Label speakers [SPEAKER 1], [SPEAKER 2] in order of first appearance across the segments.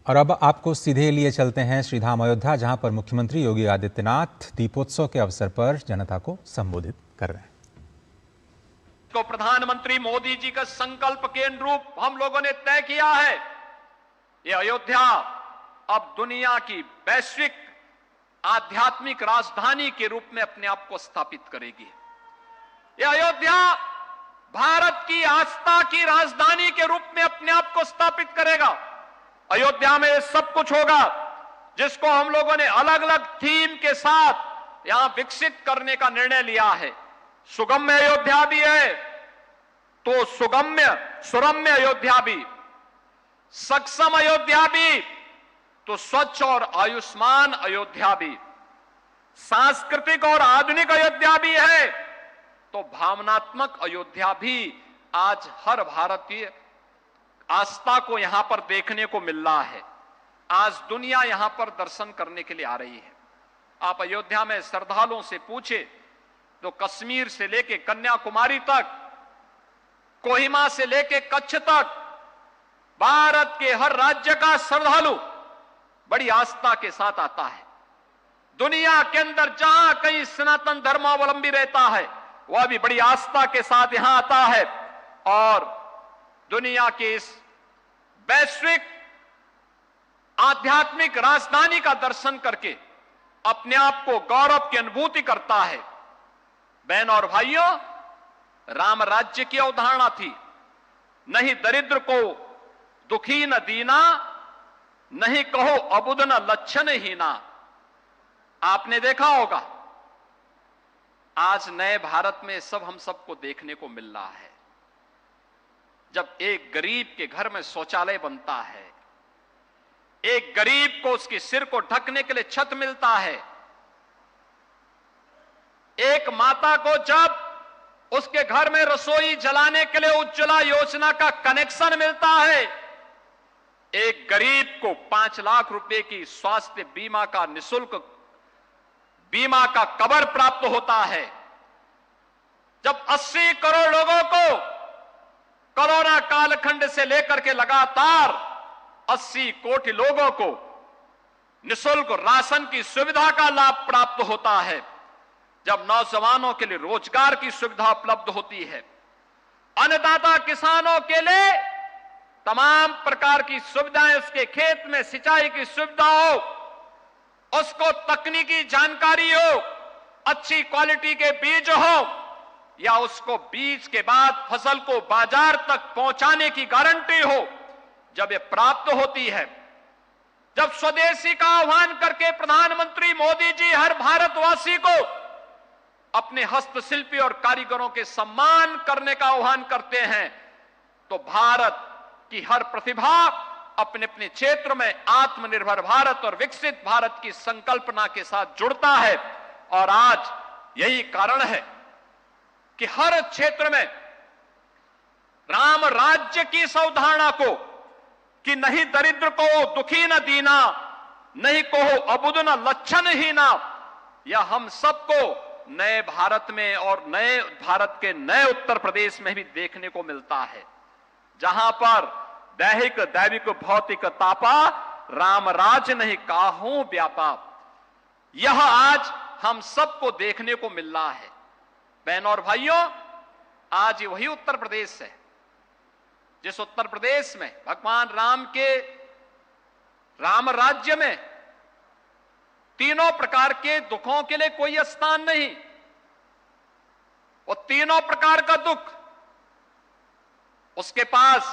[SPEAKER 1] और अब आपको सीधे लिए चलते हैं श्रीधाम अयोध्या, जहां पर मुख्यमंत्री योगी आदित्यनाथ दीपोत्सव के अवसर पर जनता को संबोधित कर रहे हैं।
[SPEAKER 2] तो प्रधानमंत्री मोदी जी का संकल्प के अनुरूप हम लोगों ने तय किया है, ये अयोध्या अब दुनिया की वैश्विक आध्यात्मिक राजधानी के रूप में अपने आप को स्थापित करेगी। ये अयोध्या भारत की आस्था की राजधानी के रूप में अपने आप को स्थापित करेगा। अयोध्या में सब कुछ होगा जिसको हम लोगों ने अलग अलग थीम के साथ यहां विकसित करने का निर्णय लिया है। सुगम्य अयोध्या भी है तो सुरम्य अयोध्या भी, सक्षम अयोध्या भी तो स्वच्छ और आयुष्मान अयोध्या भी, सांस्कृतिक और आधुनिक अयोध्या भी है तो भावनात्मक अयोध्या भी आज हर भारतीय आस्था को यहां पर देखने को मिल रहा है। आज दुनिया यहां पर दर्शन करने के लिए आ रही है। आप अयोध्या में श्रद्धालुओं से पूछे तो कश्मीर से लेके कन्याकुमारी तक, कोहिमा से लेके कच्छ तक, भारत के हर राज्य का श्रद्धालु बड़ी आस्था के साथ आता है। दुनिया के अंदर जहां कहीं सनातन धर्मावलंबी रहता है वह भी बड़ी आस्था के साथ यहां आता है और दुनिया के इस वैश्विक आध्यात्मिक राजधानी का दर्शन करके अपने आप को गौरव की अनुभूति करता है। बहनों और भाइयों, राम राज्य की अवधारणा थी, नहीं दरिद्र को दुखी न दीना, नहीं कहो अबुद न लक्षण हीना। आपने देखा होगा आज नए भारत में सब हम सबको देखने को मिल रहा है। जब एक गरीब के घर में शौचालय बनता है, एक गरीब को उसके सिर को ढकने के लिए छत मिलता है, एक माता को जब उसके घर में रसोई जलाने के लिए उज्ज्वला योजना का कनेक्शन मिलता है, एक गरीब को 5 लाख रुपए की स्वास्थ्य बीमा का निशुल्क बीमा का कवर प्राप्त होता है, जब 80 करोड़ लोगों को कोरोना कालखंड से लेकर के लगातार 80 कोटि लोगों को निशुल्क राशन की सुविधा का लाभ प्राप्त होता है, जब नौजवानों के लिए रोजगार की सुविधा उपलब्ध होती है, अन्नदाता किसानों के लिए तमाम प्रकार की सुविधाएं, उसके खेत में सिंचाई की सुविधा हो, उसको तकनीकी जानकारी हो, अच्छी क्वालिटी के बीज हो या उसको बीज के बाद फसल को बाजार तक पहुंचाने की गारंटी हो, जब ये प्राप्त होती है, जब स्वदेशी का आह्वान करके प्रधानमंत्री मोदी जी हर भारतवासी को अपने हस्तशिल्पी और कारीगरों के सम्मान करने का आह्वान करते हैं, तो भारत की हर प्रतिभा अपने अपने क्षेत्र में आत्मनिर्भर भारत और विकसित भारत की संकल्पना के साथ जुड़ता है। और आज यही कारण है कि हर क्षेत्र में राम राज्य की इस अवधारणा को कि नहीं दरिद्र को दुखी न दीना, नहीं कहो अबुद न लक्षण हीना, या हम सबको नए भारत में और नए भारत के नए उत्तर प्रदेश में भी देखने को मिलता है, जहां पर दैहिक दैविक भौतिक तापा राम राज नहीं काहू व्यापा। यह आज हम सबको देखने को मिल रहा है। बहनों और भाइयों, आज वही उत्तर प्रदेश है जिस उत्तर प्रदेश में भगवान राम के राम राज्य में तीनों प्रकार के दुखों के लिए कोई स्थान नहीं। वो तीनों प्रकार का दुख उसके पास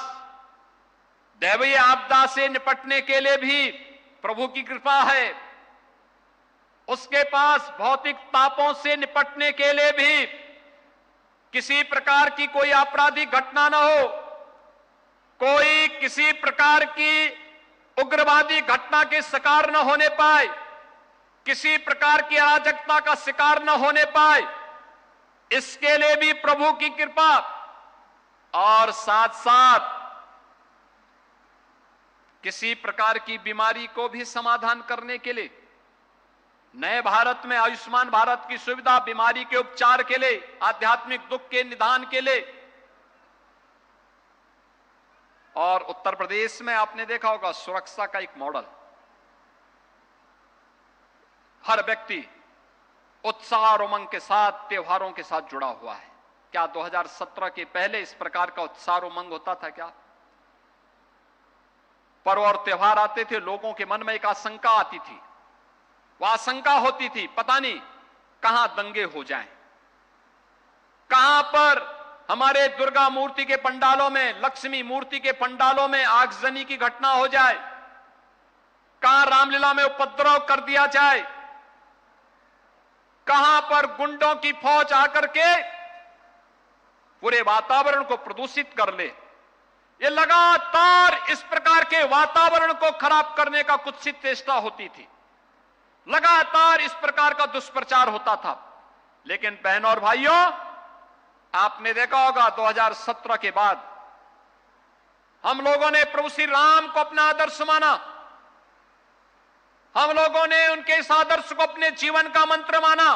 [SPEAKER 2] दैवीय आपदा से निपटने के लिए भी प्रभु की कृपा है, उसके पास भौतिक तापों से निपटने के लिए भी किसी प्रकार की कोई आपराधिक घटना न हो, कोई किसी प्रकार की उग्रवादी घटना के शिकार न होने पाए, किसी प्रकार की अराजकता का शिकार न होने पाए, इसके लिए भी प्रभु की कृपा, और साथ साथ किसी प्रकार की बीमारी को भी समाधान करने के लिए नए भारत में आयुष्मान भारत की सुविधा, बीमारी के उपचार के लिए, आध्यात्मिक दुख के निदान के लिए और उत्तर प्रदेश में आपने देखा होगा सुरक्षा का एक मॉडल, हर व्यक्ति उत्साह और उमंग के साथ त्योहारों के साथ जुड़ा हुआ है। क्या 2017 के पहले इस प्रकार का उत्साह और उमंग होता था क्या? पर्व और त्योहार आते थे, लोगों के मन में एक आशंका आती थी, वह आशंका होती थी पता नहीं कहां दंगे हो जाएं, कहां पर हमारे दुर्गा मूर्ति के पंडालों में, लक्ष्मी मूर्ति के पंडालों में आगजनी की घटना हो जाए, कहां रामलीला में उपद्रव कर दिया जाए, कहां पर गुंडों की फौज आकर के पूरे वातावरण को प्रदूषित कर ले। ये लगातार इस प्रकार के वातावरण को खराब करने का कुत्सित चेष्टा होती थी, लगातार इस प्रकार का दुष्प्रचार होता था। लेकिन बहनों और भाइयों, आपने देखा होगा 2017 के बाद हम लोगों ने प्रभु श्री राम को अपना आदर्श माना, हम लोगों ने उनके इस आदर्श को अपने जीवन का मंत्र माना,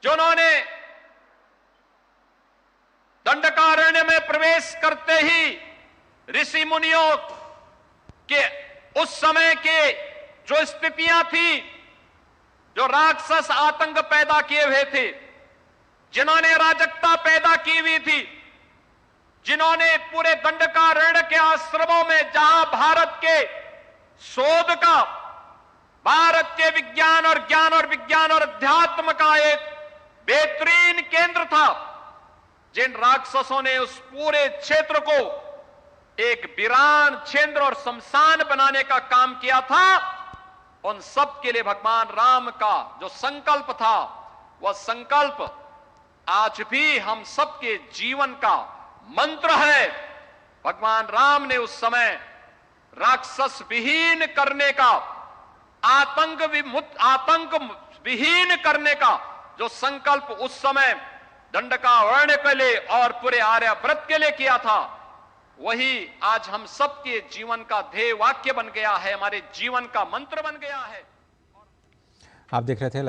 [SPEAKER 2] जिन्होंने दंडकारण्य में प्रवेश करते ही ऋषि मुनियों के उस समय के जो स्थितियां थी, जो राक्षस आतंक पैदा किए हुए थे, जिन्होंने अराजकता पैदा की हुई थी, जिन्होंने पूरे दंडकारण्य के आश्रमों में, जहां भारत के शोध का, भारत के विज्ञान और अध्यात्म का एक बेहतरीन केंद्र था, जिन राक्षसों ने उस पूरे क्षेत्र को एक वीरान क्षेत्र और शमशान बनाने का काम किया था, उन सब के लिए भगवान राम का जो संकल्प था, वह संकल्प आज भी हम सबके जीवन का मंत्र है। भगवान राम ने उस समय राक्षस विहीन करने का, आतंक विहीन करने का जो संकल्प उस समय दंडकारण्य के लिए और पूरे आर्यावर्त के लिए किया था, वही आज हम सबके जीवन का ध्येय वाक्य बन गया है, हमारे जीवन का मंत्र बन गया है।
[SPEAKER 1] आप देख रहे थे